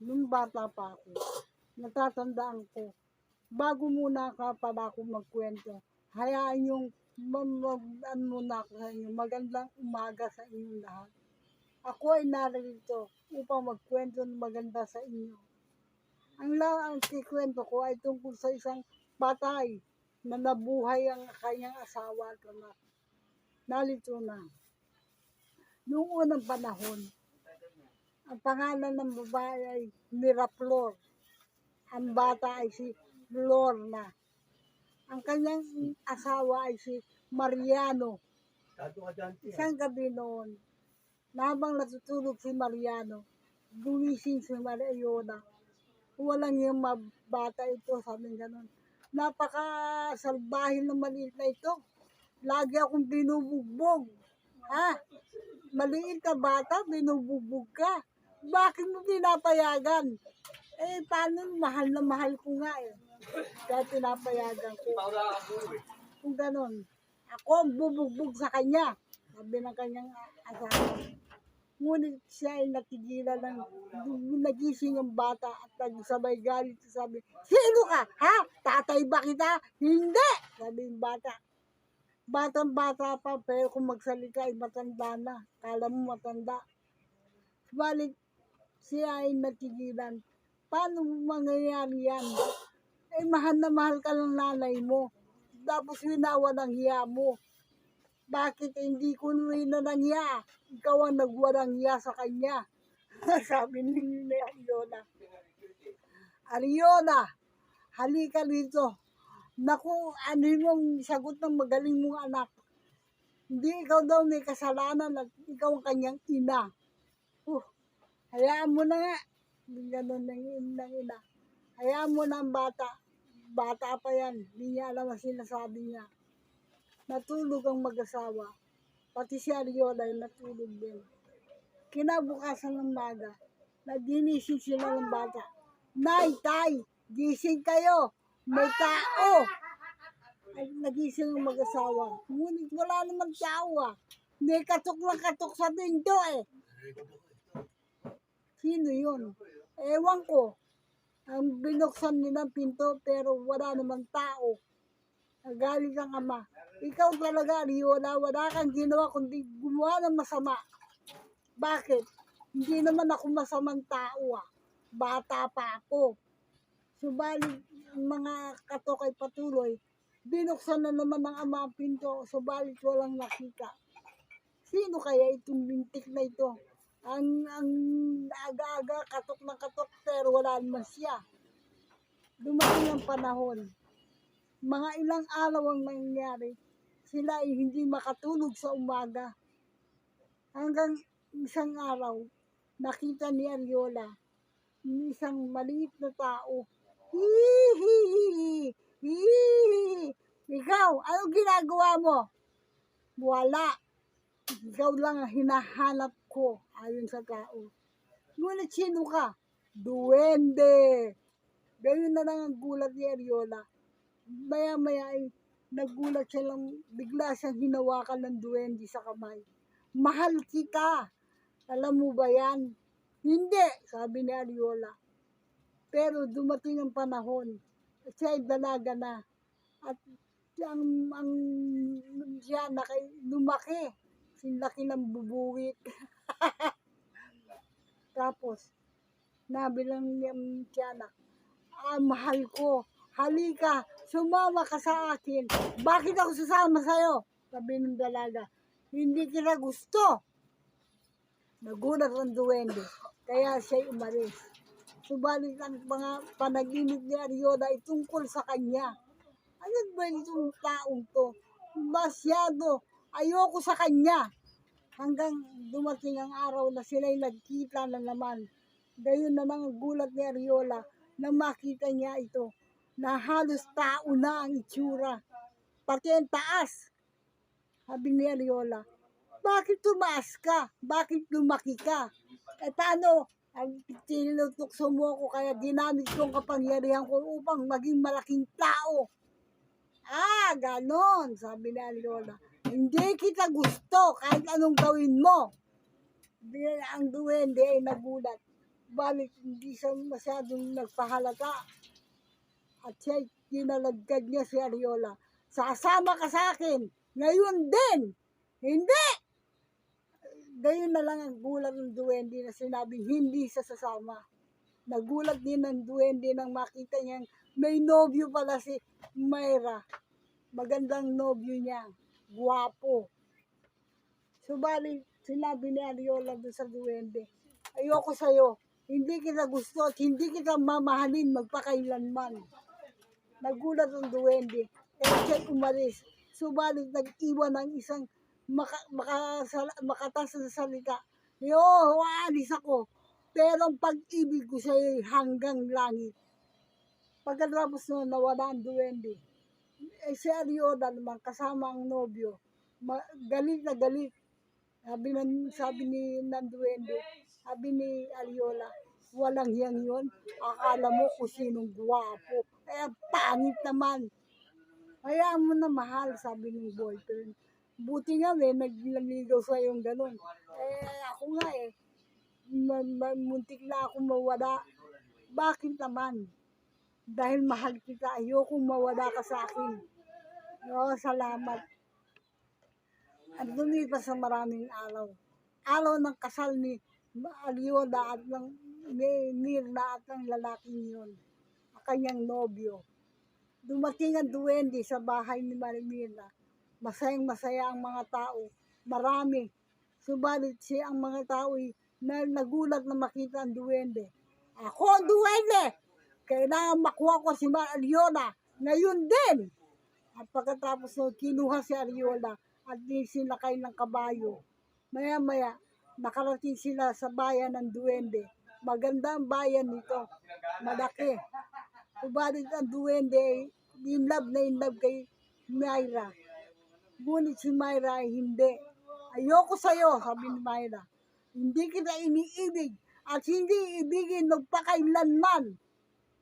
nung bata pa ako, natatandaan ko, bago muna ka pala ako magkwento, hayaan yung ano muna ako sa inyo, magandang umaga sa inyong lahat. Ako ay narito upang magkwento ng maganda sa inyo. Ang kikwento ko ay tungkol sa isang patay na nabuhay ang kanyang asawa at anak. Nalito na. Noong unang panahon, ang pangalan ng babae ay Miraflor. Ang bata ay si Lorna. Ang kanyang asawa ay si Mariano. Isang gabi noon, habang natutulog si Mariano, gumising si Mariona. Walang yung bata ito, sabi gano'n. Napakasalbahin ng maliit na ito. Lagi akong binubugbog. Ha? Maliit na bata, binubugbog ka. Bakit mo pinapayagan? Paano? Mahal na mahal ko nga eh. Kaya pinapayagan ko. Kung gano'n, ako ang bubugbog sa kanya. Sabi ng kanyang asawa. Ngunit siya ay natigilan ng nagising ang bata at nagsabay galit. Sabi, sino ka? Ha? Tatay ba kita? Hindi! Sabi yung bata. Batang-bata pa, pero kung magsalita ay matanda na. Kala mo matanda. Subalit, siya ay natigilan. Paano mangyayari yan? Mahal na mahal ka ng nanay mo. Tapos winawa ng hiya mo. Bakit hindi ko na ng hiya? Ikaw ang nagwalang hiya sa kanya. Sabi ni Ariona. Ariona, halika dito. Naku, ano yung sagot ng magaling mong anak? Hindi ikaw daw may kasalanan at ikaw ang kanyang ina. Hayaan mo na nga. Ganon ng ina. Hayaan mo na ang bata. Bata pa yan. Hindi niya alam ang sinasabi niya. Natulog ang mag-asawa. Pati si Ariola ay natulog din. Kinabukasan ng maga, naginising sila ng bata. Nay, tay, gising kayo. May tao. Ay, nagising ang mag-asawa. Ngunit wala namang tao ah. May katok lang katok sa pinto eh. Sino yun? Ewan ko. Ang binuksan nilang pinto pero wala namang tao. Nagalit ang ama. Ikaw talaga, Ariola, wala kang ginawa kundi gumawa ng masama. Bakit? Hindi naman ako masamang tao ah. Bata pa ako. Subalit mga katok ay patuloy. Binuksan na naman ng ama ang pinto, subalit walang nakita. Sino kaya itong bintik na ito? Ang aga-aga, katok na katok, pero wala naman siya. Dumating ang panahon. Mga ilang araw ang nangyari. Sila ay hindi makatulog sa umaga. Hanggang isang araw, nakita ni Ariola isang maliit na tao. Hihihi! Hihihi! Ikaw, anong ginagawa mo? Wala. Ikaw lang ang hinahanap ko, ayon sa tao. Ngunit sino ka? Duwende. Gayun na lang ang gulat ni Ariola. Maya-maya ay nagulat siya lang, bigla siyang hinawakan ng duwende sa kamay. Mahal kita. Alam mo ba yan? Hindi, sabi ni Ariola. Pero dumating ang panahon, siya ay dalaga na. At ang siya lumaki. Sinlaki ng bubuwit. Tapos, nabilang niyang tiyanak, mahal ko. Halika, sumama ka sa akin. Bakit ako sasama sa'yo? Sabi ng dalaga, hindi kita gusto. Nagulat ang duwende, kaya siya'y umalis. Subalit ang mga panaginip ni Ariola ay tungkol sa kanya. Ano ba itong taong to? Masyado, ayoko sa kanya. Hanggang dumating ang araw na sila'y nagkita na naman. Gayon naman ang gulat ni Ariola na makita niya ito. Na halos tao na ang itsura. Pati ang taas. Sabi ni Ariola, bakit tumaas ka? Bakit lumaki ka? Paano? Tinutukso mo ako kaya ginamit ko ang kapangyarihan ko upang maging malaking tao. Ganon, sabi ni Ariola. Hindi kita gusto kahit anong gawin mo. Ang duwende ay nagulat. Balik hindi siya masyadong nagpahalata. At siya kinalagkad niya si Ariola. Sasama ka sa akin. Ngayon din. Hindi. Gayon na lang ang gulat ng duwende na sinabing hindi siya sasama. Nagulat din ng duwende nang makita niyang may nobyo pala si Mayra. Magandang nobyo niya. Guwapo. Subalit, sinabi ni Ariola doon sa duwende, ayoko sa'yo. Hindi kita gusto at hindi kita mamahalin magpakailanman. Nagulat ang duwende. Kaya siya'y umalis. Subalit, nag-iwan ng isang makatas na salita. Yo, aalis ako. Pero ang pag-ibig ko sa'yo hanggang langit. Pagkatapos noon, nawala ang duwende. Eh, si Ariola naman, kasama ang nobyo. Galit na galit. Sabi ni ng duwende, sabi ni Ariola, walang hiyang yun. Akala mo kung sinong guwapo. Kaya pangit naman. Hayaan mo na mahal, sabi ng boyfriend. Buti nga nagliligaw sa yung ganun. Ako nga muntik na akong mawala. Bakit naman? Dahil mahal kita, ayokong mawala ka sa akin. No, salamat. At lumipas sa maraming araw. Araw ng kasal ni Ariola at ng Mirna at ng lalaking yun. Ang kanyang nobyo. Dumating ang duwende sa bahay ni Mirna. Masayang masaya ang mga tao. Marami. Subalit siya ang mga tao nagulat na makita ang duwende. Ako ang duwende! Kailangan makuha ko si Ariola. Ngayon din! At pagkatapos kinuha si Ariola at sinakay ng kabayo. Maya-maya, nakarating sila sa bayan ng duwende. Maganda ang bayan nito. Malaki. Subalit ang duwende in love kay Mayra. Ngunit si Mayra ay hindi. Ayoko sa'yo, sabi ni Mayra. Hindi kita iniibig at hindi ibigin magpakailanman.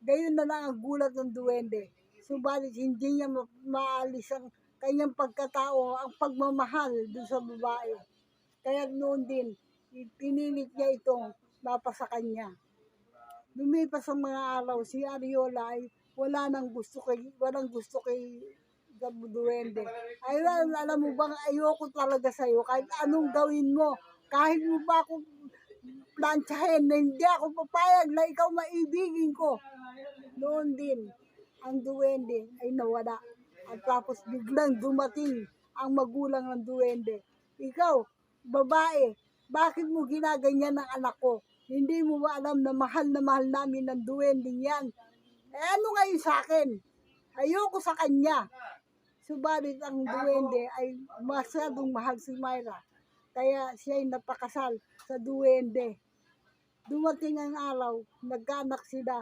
Gayon na lang ang gulat ng duwende. Subalit hindi niya maalis ang kanyang pagkatao, ang pagmamahal dun sa babae. Kaya noon din, pinilit niya itong mapasa kanya. Lumipas ang mga araw, si Ariola ay walang gusto kay duwende. Ay, alam mo bang ayoko talaga sa'yo kahit anong gawin mo. Kahit mo ba ako plantsahin na hindi ako papayag na ikaw maibigin ko. Noon din, ang duwende ay nawala. At tapos biglang dumating ang magulang ng duwende. Ikaw, babae, bakit mo ginaganyan ang anak ko? Hindi mo ba alam na mahal namin ng duwende yan? Ano ngayon sa akin? Ayoko sa kanya. Subalit ang duwende ay masyadong mahal si Mayra. Kaya siya ay napakasal sa duwende. Dumating ang araw, nagkaanak sila.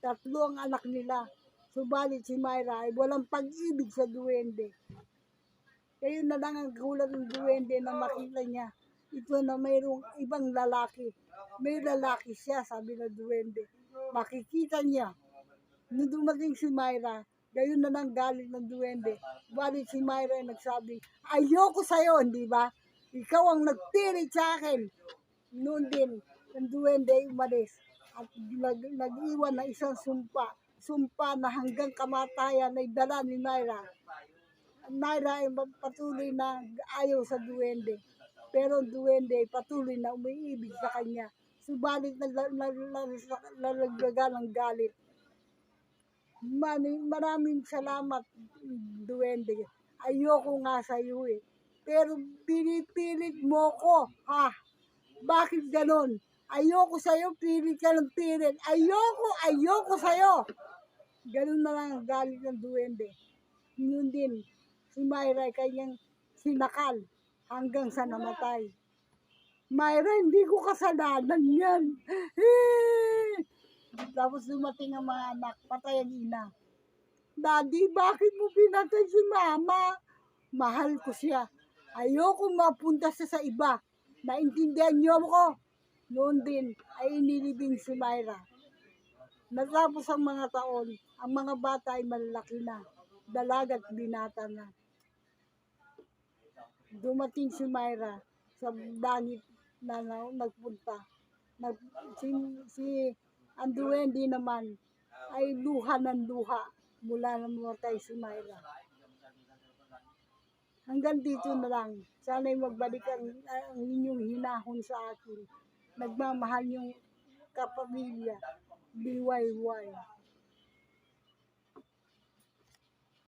3 ang anak nila. Subalit si Mayra ay walang pag-ibig sa duwende. Kaya na lang ang gulat ng duwende na makita niya. Ito na mayroong ibang lalaki. May lalaki siya, sabi ng duwende. Makikita niya. Nung dumating si Mayra, gayon na lang galit ng duwende. Balit si Mayra ay nagsabi, ayoko sa'yo, hindi ba? Ikaw ang nagpilit sa akin. Noon din, ang duwende ay umalis at nag-iwan na isang sumpa. Sumpa na hanggang kamatayan ay dala ni Mayra. Mayra ay patuloy na ayaw sa duwende. Pero ang duwende ay patuloy na umiibig sa kanya. Subalit nalagdagan ng galit. Maraming salamat, duwende. Ayoko nga sa iyo eh. Pero pinipilit mo ko, ha? Bakit ganon? Ayoko sa'yo, pilit ka ng pilit. Ayoko sa'yo. Ganon na lang ang galit ng duwende. Yun din, si Mayra ay kanyang sinakal hanggang sa namatay. Mayra, hindi ko kasalanan yan. Tapos dumating ang mga anak, patay ang ina. Daddy, bakit mo pinatay si mama? Mahal ko siya. Ayoko mapunta siya sa iba. Naintindihan niyo ako? Noon din ay inilibing si Mayra. Natapos ang mga taon, ang mga bata ay malalaki na. Dalaga at binata na. Dumating si Mayra sa langit na nagpunta. Nag, si Anduendi naman ay luha ng luha mula nang mamatay si Myra. Hanggang dito na lang. Sana'y magbalik ang inyong hinahon sa akin. Nagmamahal yung kapamilya. BYY.